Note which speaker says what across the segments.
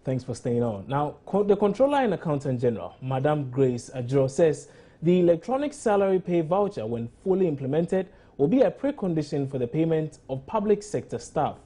Speaker 1: Thanks for staying on. Now, the Controller and Accountant General, Madam Grace Adjuro, says the electronic salary pay voucher, when fully implemented, will be a precondition for the payment of public sector staff.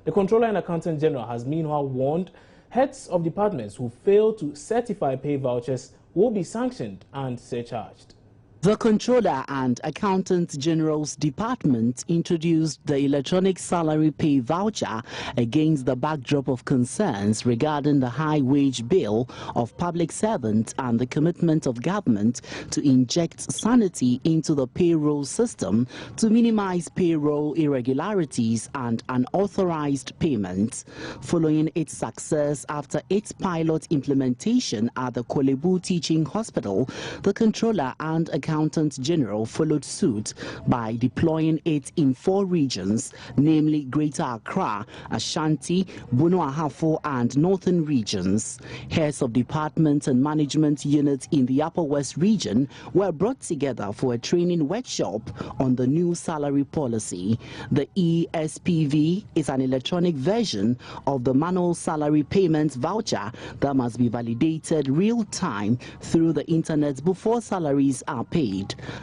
Speaker 1: The Controller and Accountant General has meanwhile warned heads of departments who fail to certify pay vouchers will be sanctioned and surcharged.
Speaker 2: The Controller and Accountant General's Department introduced the electronic salary pay voucher against the backdrop of concerns regarding the high wage bill of public servants and the commitment of government to inject sanity into the payroll system to minimize payroll irregularities and unauthorized payments. Following its success after its pilot implementation at the Kolebu Teaching Hospital, the Controller and Accountant General followed suit by deploying it in 4 regions, namely Greater Accra, Ashanti, Bono Ahafo and Northern regions. Heads of departments and management units in the Upper West region were brought together for a training workshop on the new salary policy. The ESPV is an electronic version of the manual salary payment voucher that must be validated real-time through the internet before salaries are paid.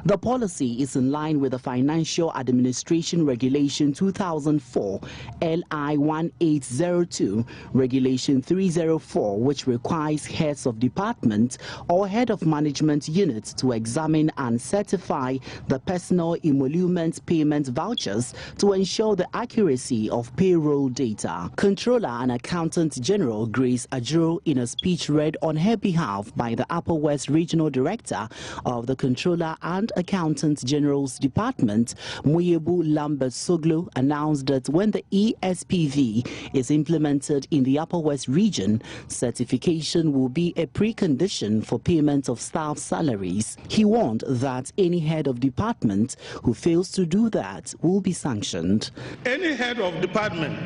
Speaker 2: The policy is in line with the Financial Administration Regulation 2004, LI 1802, Regulation 304, which requires heads of department or head of management units to examine and certify the personal emolument payment vouchers to ensure the accuracy of payroll data. Controller and Accountant General Grace Adjuro, in a speech read on her behalf by the Upper West Regional Director of the Controller and Accountant General's Department, Muyebu Lambert Soglo, announced that when the ESPV is implemented in the Upper West region, certification will be a precondition for payment of staff salaries. He warned that any head of department who fails to do that will be sanctioned.
Speaker 3: Any head of department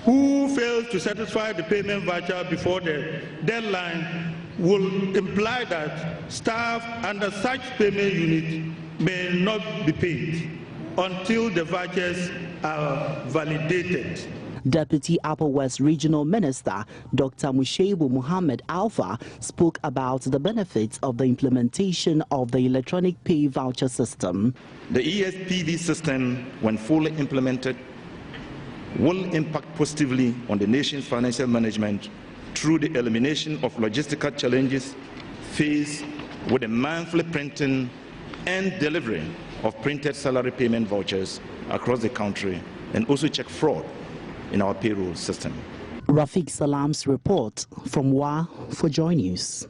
Speaker 3: who fails to satisfy the payment voucher before the deadline will imply that staff under such payment unit may not be paid until the vouchers are validated.
Speaker 2: Deputy Upper West Regional Minister Dr. Mushaibu Muhammad Alpha spoke about the benefits of the implementation of the electronic pay voucher system.
Speaker 4: The ESPV system, when fully implemented, will impact positively on the nation's financial management through the elimination of logistical challenges faced with the monthly printing and delivery of printed salary payment vouchers across the country, and also check fraud in our payroll system.
Speaker 2: Rafiq Salam's report from WA for Joy News.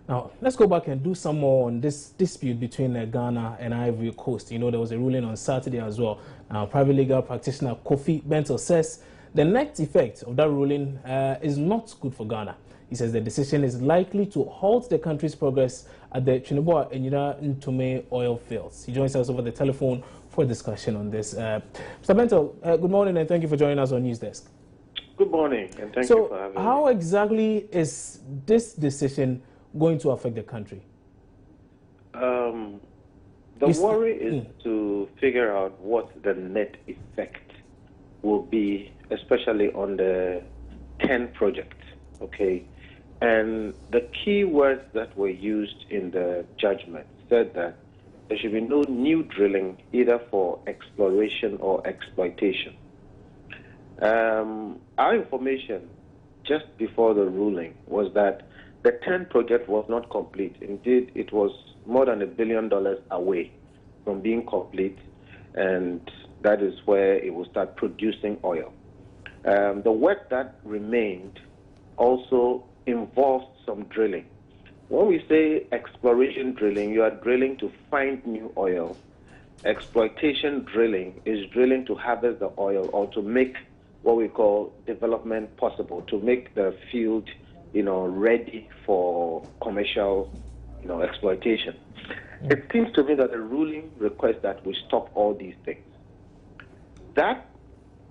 Speaker 1: Now, let's go back and do some more on this dispute between Ghana and Ivory Coast. You know, there was a ruling on Saturday as well. Private legal practitioner Kofi Mentor says the net effect of that ruling is not good for Ghana. He says the decision is likely to halt the country's progress at the Chineboa Enyira Ntume oil fields. He joins us over the telephone for a discussion on this. Mr. Mentor, good morning and thank you for joining us on News Desk.
Speaker 5: Good morning and thank you for having me.
Speaker 1: So how exactly is this decision going to affect the country?
Speaker 5: The worry is to figure out what the net effect will be, especially on the 10 projects, okay? And the key words that were used in the judgment said that there should be no new drilling either for exploration or exploitation. Our information just before the ruling was that the 10 project was not complete. Indeed, it was more than $1 billion away from being complete, and that is where it will start producing oil. The work that remained also involves some drilling. When we say exploration drilling, you are drilling to find new oil. Exploitation drilling is drilling to harvest the oil or to make what we call development possible, to make the field, ready for commercial, exploitation. It seems to me that the ruling requests that we stop all these things.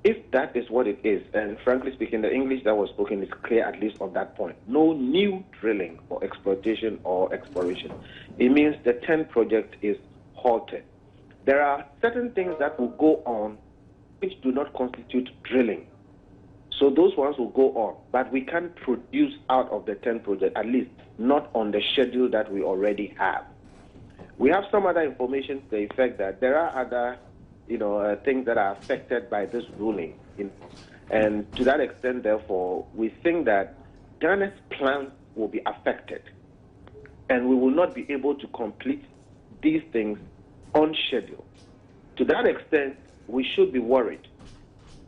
Speaker 5: If that is what it is, and frankly speaking, the English that was spoken is clear, at least on that point. No new drilling for exploitation or exploration. It means the 10 project is halted. There are certain things that will go on which do not constitute drilling. So those ones will go on, but we can't produce out of the 10 projects, at least not on the schedule that we already have. We have some other information to the effect that there are other, things that are affected by this ruling. And to that extent, therefore, we think that Ghana's plans will be affected, and we will not be able to complete these things on schedule. To that extent, we should be worried.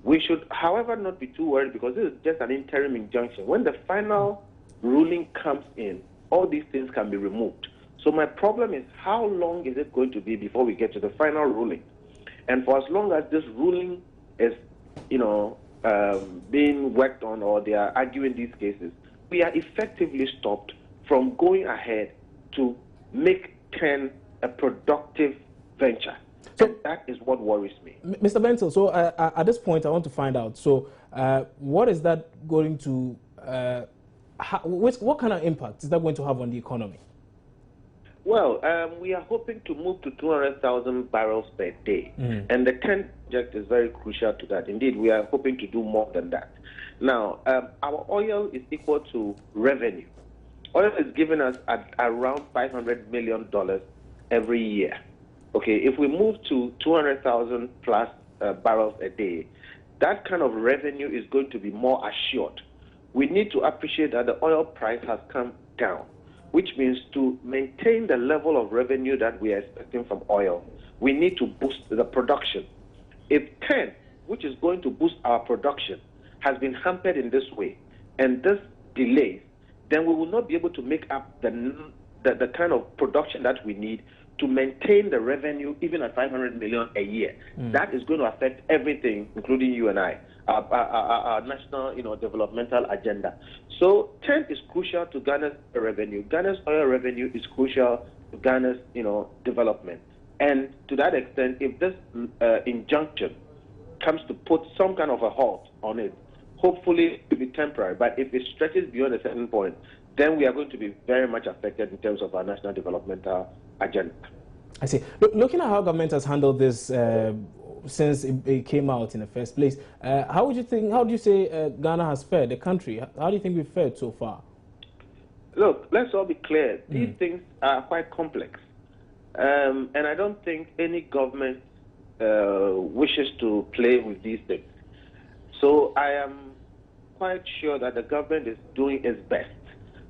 Speaker 5: We should, however, not be too worried, because this is just an interim injunction. When the final ruling comes in, all these things can be removed. So my problem is, how long is it going to be before we get to the final ruling? And for as long as this ruling is, being worked on, or they are arguing these cases, we are effectively stopped from going ahead to make 10 a productive venture. So that is what worries me.
Speaker 1: Mr. Bentel, so at this point, I want to find out, so what is that going to, what kind of impact is that going to have on the economy?
Speaker 5: Well, we are hoping to move to 200,000 barrels per day, and the 10 project is very crucial to that. Indeed, we are hoping to do more than that. Now, our oil is equal to revenue. Oil is giving us at around $500 million every year. Okay, if we move to 200,000 plus barrels a day, that kind of revenue is going to be more assured. We need to appreciate that the oil price has come down, which means to maintain the level of revenue that we are expecting from oil, we need to boost the production. If 10, which is going to boost our production, has been hampered in this way, and this delays, then we will not be able to make up the kind of production that we need to maintain the revenue even at 500 million a year. That is going to affect everything, including you and I, our national, developmental agenda. So 10 is crucial to Ghana's revenue. Ghana's oil revenue is crucial to Ghana's, development. And to that extent, if this injunction comes to put some kind of a halt on it, hopefully it will be temporary. But if it stretches beyond a certain point, then we are going to be very much affected in terms of our national developmental agenda.
Speaker 1: I see. Looking at how government has handled this since it came out in the first place, how do you say Ghana has fared, the country? How do you think we've fared so far?
Speaker 5: Look, let's all be clear. These things are quite complex. And I don't think any government wishes to play with these things. So I am quite sure that the government is doing its best,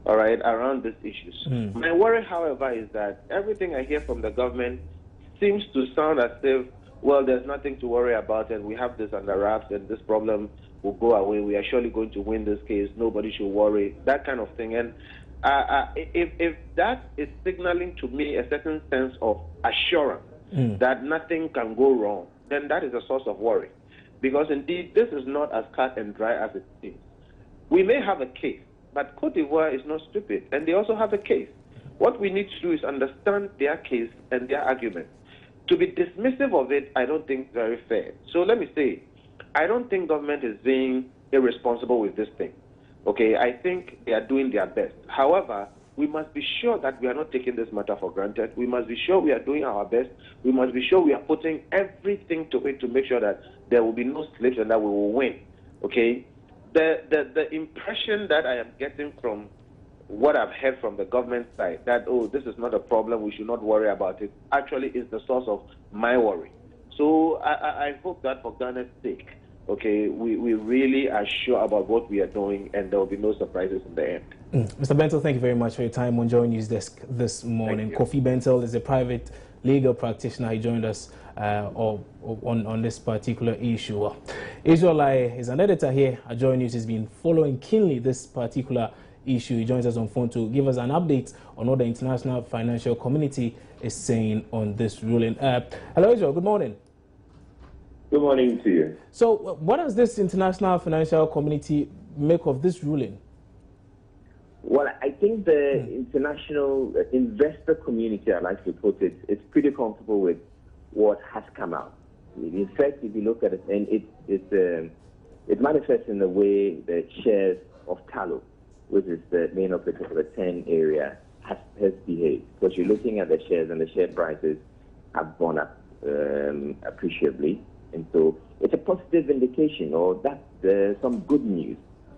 Speaker 5: all right, around these issues. My worry, however, is that everything I hear from the government seems to sound as if, well, there's nothing to worry about, and we have this under wraps, and this problem will go away. We are surely going to win this case. Nobody should worry, that kind of thing. And if that is signaling to me a certain sense of assurance that nothing can go wrong, then that is a source of worry. Because indeed, this is not as cut and dry as it seems. We may have a case, but Cote d'Ivoire is not stupid, and they also have a case. What we need to do is understand their case and their argument. To be dismissive of it, I don't think very fair. So let me say, I don't think government is being irresponsible with this thing. Okay, I think they are doing their best. However, we must be sure that we are not taking this matter for granted. We must be sure we are doing our best. We must be sure we are putting everything to it to make sure that there will be no slips and that we will win. Okay? The impression that I am getting from what I've heard from the government side, that, oh, this is not a problem, we should not worry about it, actually is the source of my worry. So I hope that for Ghana's sake, okay, we really are sure about what we are doing, and there will be no surprises in the end.
Speaker 1: Mr. Bentel, thank you very much for your time on Joy News Desk this morning. Kofi Mentor is a private legal practitioner. He joined us on this particular issue. Israel is an editor here at Joy News. He's been following keenly this particular issue. He joins us on phone to give us an update on what the international financial community is saying on this ruling. Hello, Israel. Good morning.
Speaker 6: Good morning to you.
Speaker 1: So, what does this international financial community make of this ruling?
Speaker 6: Well, I think the international investor community, I like to put it, it's pretty comfortable with what has come out. In fact, if you look at it, and it manifests in the way the shares of Tallow, which is the main operator for the 10 area, has behaved. Because you're looking at the shares, and the share prices have gone up appreciably. And so it's a positive indication, or some good news,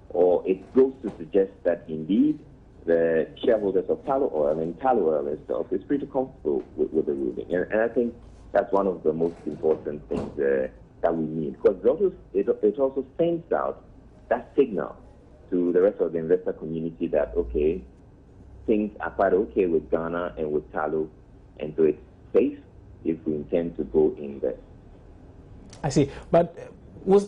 Speaker 6: or it goes to suggest that indeed the shareholders of Tullow Oil itself is pretty comfortable with the ruling. And I think that's one of the most important things that we need, because it also sends out that signal to the rest of the investor community that, okay, things are quite okay with Ghana and with Tullow, and so it's safe if we intend to go in there.
Speaker 1: I see. But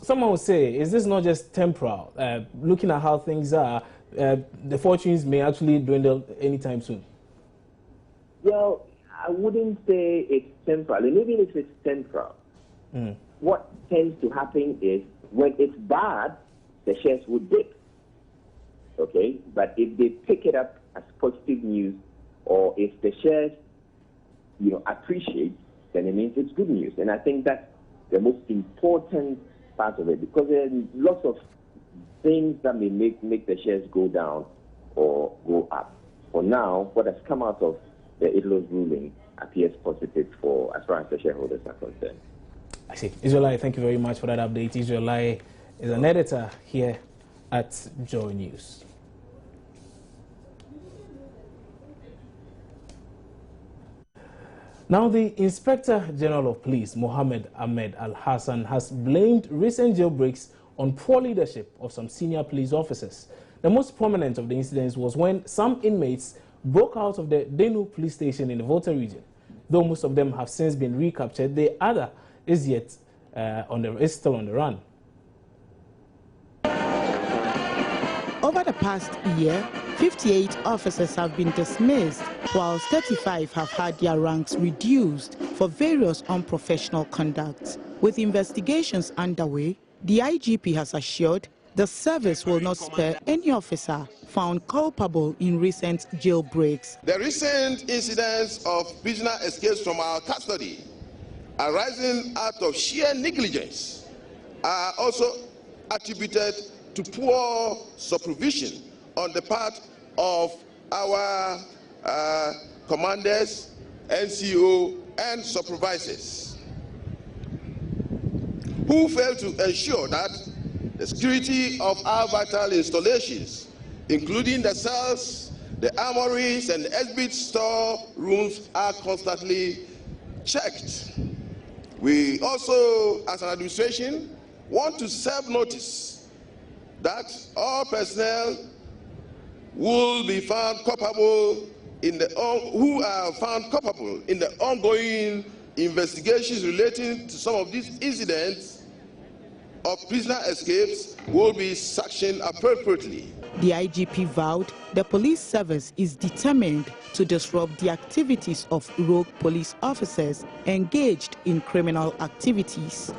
Speaker 1: someone would say, is this not just temporal? Looking at how things are, the fortunes may actually dwindle anytime soon.
Speaker 6: Well, I wouldn't say it's temporal. And even if it's temporal, what tends to happen is when it's bad, the shares would dip. Okay? But if they pick it up as positive news, or if the shares, appreciate, then it means it's good news. And I think that's the most important part of it, because there are lots of things that may make the shares go down or go up. For now, what has come out of the IDLO's ruling appears positive as far as the shareholders are concerned.
Speaker 1: I see. Israelai, thank you very much for that update. Israelai is an editor here at Joy News. Now, the Inspector General of Police, Mohammed Ahmed Al-Hassan, has blamed recent jailbreaks on poor leadership of some senior police officers. The most prominent of the incidents was when some inmates broke out of the Denu police station in the Voucher region. Though most of them have since been recaptured, the other is still on the run.
Speaker 7: Over the past year, 58 officers have been dismissed, whilst 35 have had their ranks reduced for various unprofessional conduct. With investigations underway, the IGP has assured the service will not spare any officer found culpable in recent jailbreaks.
Speaker 8: The recent incidents of prisoner escapes from our custody arising out of sheer negligence are also attributed to poor supervision on the part of our commanders, NCO, and supervisors, who failed to ensure that the security of our vital installations, including the cells, the armories, and the exhibit store rooms, are constantly checked. We also, as an administration, want to serve notice that all personnel will be found culpable who are found culpable in the ongoing investigations relating to some of these incidents of prisoner escapes will be sanctioned appropriately.
Speaker 7: The IGP vowed the police service is determined to disrupt the activities of rogue police officers engaged in criminal activities.